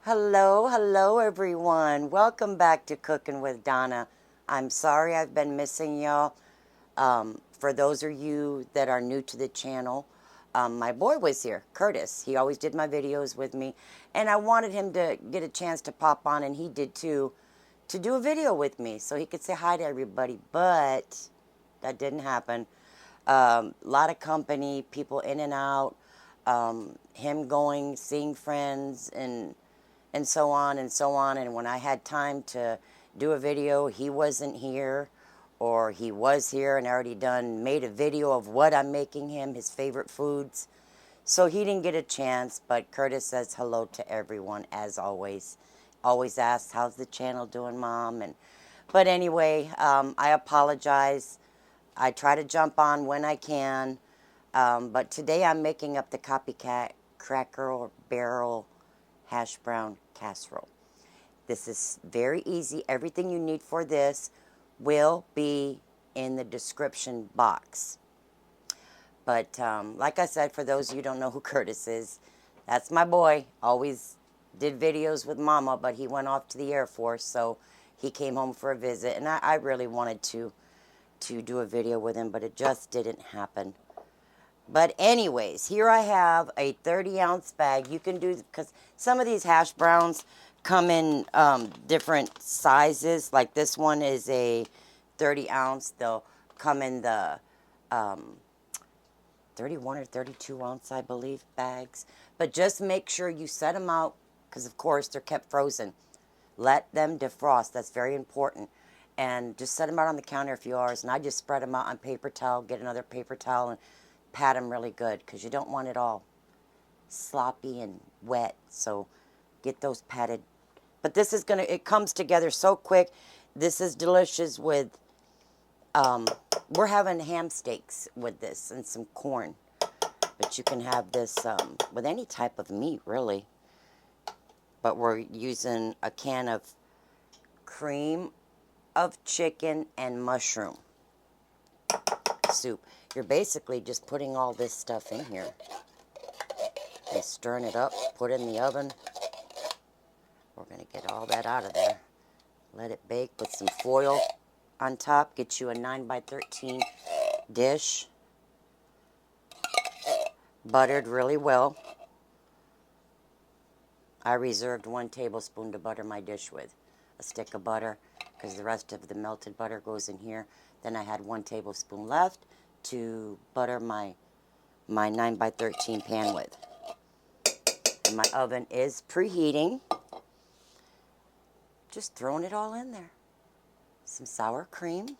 Hello, hello everyone. Welcome back to Cooking with Donna. I'm sorry I've been missing y'all. For those of you that are new to the channel, my boy was here, Curtis. He always did my videos with me, and I wanted him to get a chance to pop on, and he did too, to do a video with me so he could say hi to everybody, but that didn't happen. A lot of company, people in and out, him going, seeing friends, and so on and so on. And when I had time to do a video, he wasn't here, or he was here and already made a video of what I'm making him, his favorite foods. So he didn't get a chance, but Curtis says hello to everyone as always. Always asks, how's the channel doing, Mom? But anyway, I apologize. I try to jump on when I can. But today I'm making up the Copycat Cracker Barrel Hashbrown Casserole. This is very easy. Everything you need for this will be in the description box. But like I said, for those of you who don't know who Curtis is, that's my boy. Always did videos with Mama, but he went off to the Air Force, so he came home for a visit. And I really wanted to do a video with him, but it just didn't happen. But anyways, here I have a 30-ounce bag. You can do, because some of these hash browns come in different sizes. Like this one is a 30-ounce. They'll come in the 31 or 32-ounce, I believe, bags. But just make sure you set them out, because of course they're kept frozen. Let them defrost. That's very important. And just set them out on the counter a few hours. And I just spread them out on paper towel. Get another paper towel and pat them really good, because you don't want it all sloppy and wet. So get those patted. But this is gonna, it comes together so quick. This is delicious with we're having ham steaks with this and some corn, but you can have this with any type of meat really. But we're using a can of cream of chicken and mushroom soup. You're basically just putting all this stuff in here and stirring it up, put it in the oven. We're going to get all that out of there. Let it bake with some foil on top. Get you a 9x13 dish. Buttered really well. I reserved 1 tablespoon to butter my dish with. A stick of butter, because the rest of the melted butter goes in here. Then I had 1 tablespoon left to butter my 9x13 pan with. And my oven is preheating. Just throwing it all in there. Some sour cream.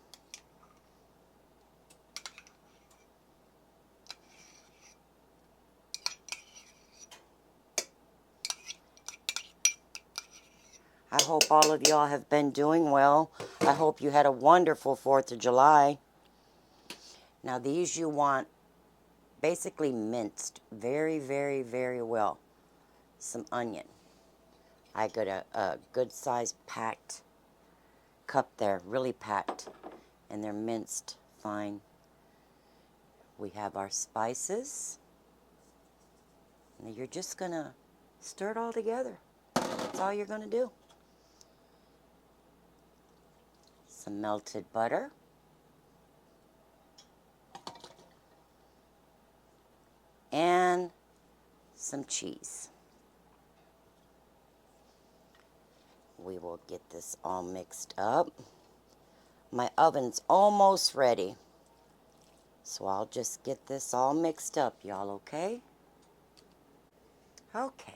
I hope all of y'all have been doing well. I hope you had a wonderful 4th of July. Now these you want basically minced very, very, very well. Some onion. I got a good sized packed cup there, really packed, and they're minced fine. We have our spices. Now you're just gonna stir it all together. That's all you're gonna do. Some melted butter. And some cheese. We will get this all mixed up. My oven's almost ready. So I'll just get this all mixed up, y'all, okay? Okay.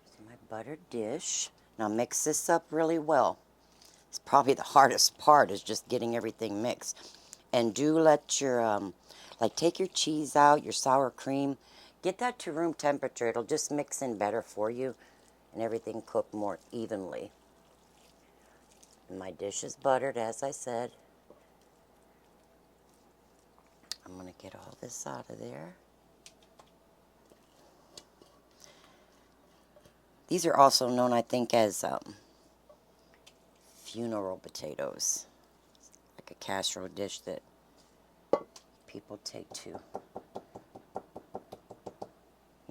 So my buttered dish. Now mix this up really well. It's probably the hardest part, is just getting everything mixed. And do let your, like take your cheese out, your sour cream. Get that to room temperature. It'll just mix in better for you and everything cook more evenly. And my dish is buttered, as I said. I'm going to get all this out of there. These are also known, I think, as funeral potatoes. Like a casserole dish that people take to,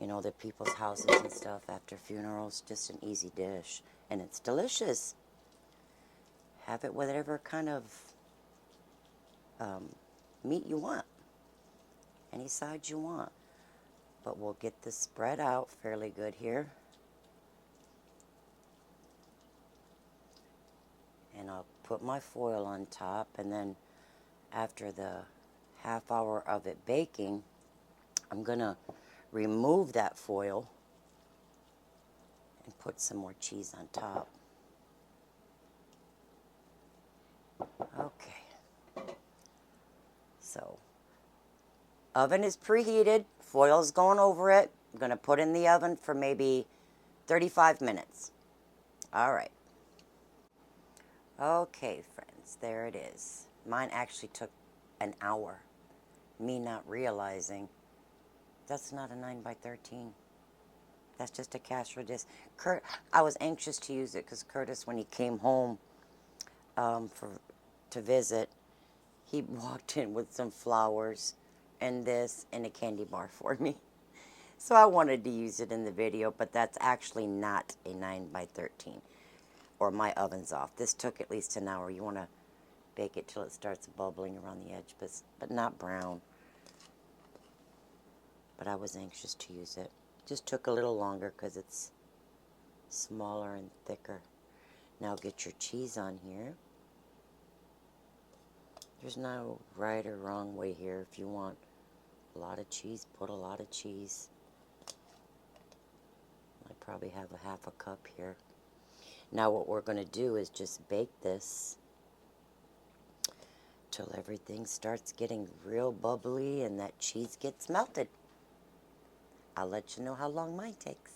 you know, the people's houses and stuff after funerals. Just an easy dish. And it's delicious. Have it with whatever kind of meat you want. Any side you want. But we'll get this spread out fairly good here. And I'll put my foil on top, and then after the half hour of it baking, I'm gonna remove that foil and put some more cheese on top. Okay. So, oven is preheated, foil's going over it. I'm gonna put in the oven for maybe 35 minutes. All right. Okay, friends, there it is. Mine actually took an hour. Me not realizing that's not a 9 by 13. That's just a casserole dish. I was anxious to use it because Curtis, when he came home to visit, he walked in with some flowers and this and a candy bar for me. So I wanted to use it in the video, but that's actually not a 9 by 13. Or my oven's off. This took at least an hour. You want to bake it till it starts bubbling around the edge, but not brown. But I was anxious to use it. Just took a little longer because it's smaller and thicker. Now get your cheese on here. There's no right or wrong way here. If you want a lot of cheese, put a lot of cheese. I probably have a half a cup here. Now what we're going to do is just bake this till everything starts getting real bubbly and that cheese gets melted. I'll let you know how long mine takes.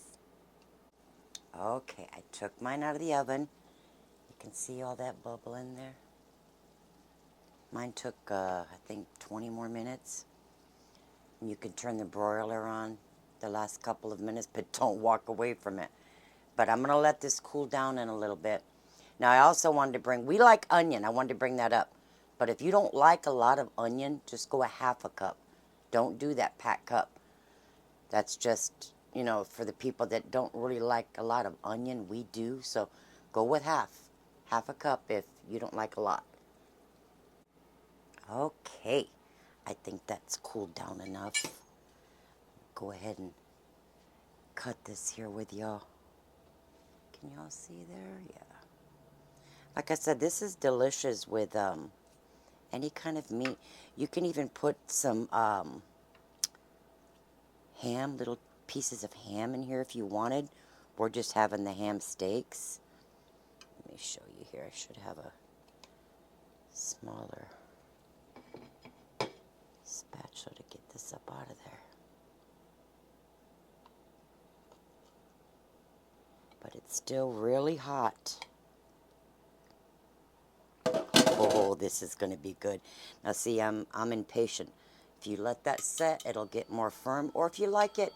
Okay, I took mine out of the oven. You can see all that bubble in there. Mine took, I think, 20 more minutes. And you can turn the broiler on the last couple of minutes, but don't walk away from it. But I'm going to let this cool down in a little bit. Now, I also wanted to bring, we like onion. I wanted to bring that up. But if you don't like a lot of onion, just go a half a cup. Don't do that packed cup. That's just, you know, for the people that don't really like a lot of onion. We do. So go with half a cup if you don't like a lot. Okay. I think that's cooled down enough. Go ahead and cut this here with y'all. Can y'all see there? Yeah. Like I said, this is delicious with any kind of meat. You can even put some ham, little pieces of ham in here if you wanted. We're just having the ham steaks. Let me show you here. I should have a smaller spatula to get this up out of there. But it's still really hot. Oh, this is going to be good. Now see, I'm impatient. If you let that set, it'll get more firm. Or if you like it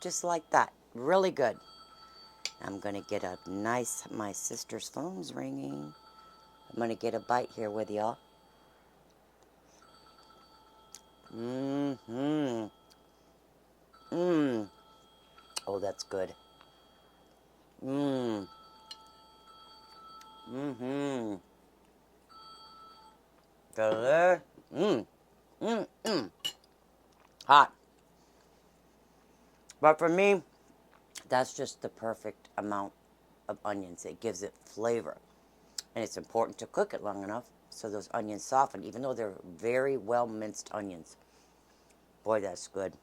just like that, really good. I'm going to get a nice, my sister's phone's ringing. I'm going to get a bite here with y'all. Mm-hmm. Mmm. Oh, that's good. Mmm. Mm-hmm. Delicious. Mmm. Mmm. Mmm. Hot. But for me, that's just the perfect amount of onions. It gives it flavor. And it's important to cook it long enough so those onions soften, even though they're very well minced onions. Boy, that's good.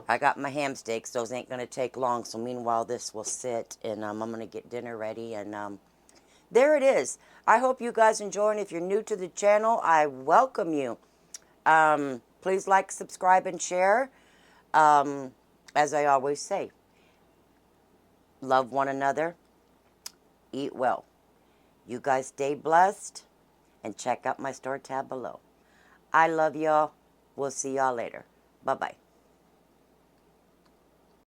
I got my ham steaks. Those ain't going to take long. So meanwhile, this will sit, and I'm going to get dinner ready. And there it is. I hope you guys enjoy. And if you're new to the channel, I welcome you. Please like, subscribe, and share. As I always say, love one another. Eat well. You guys stay blessed. And check out my store tab below. I love y'all. We'll see y'all later. Bye-bye.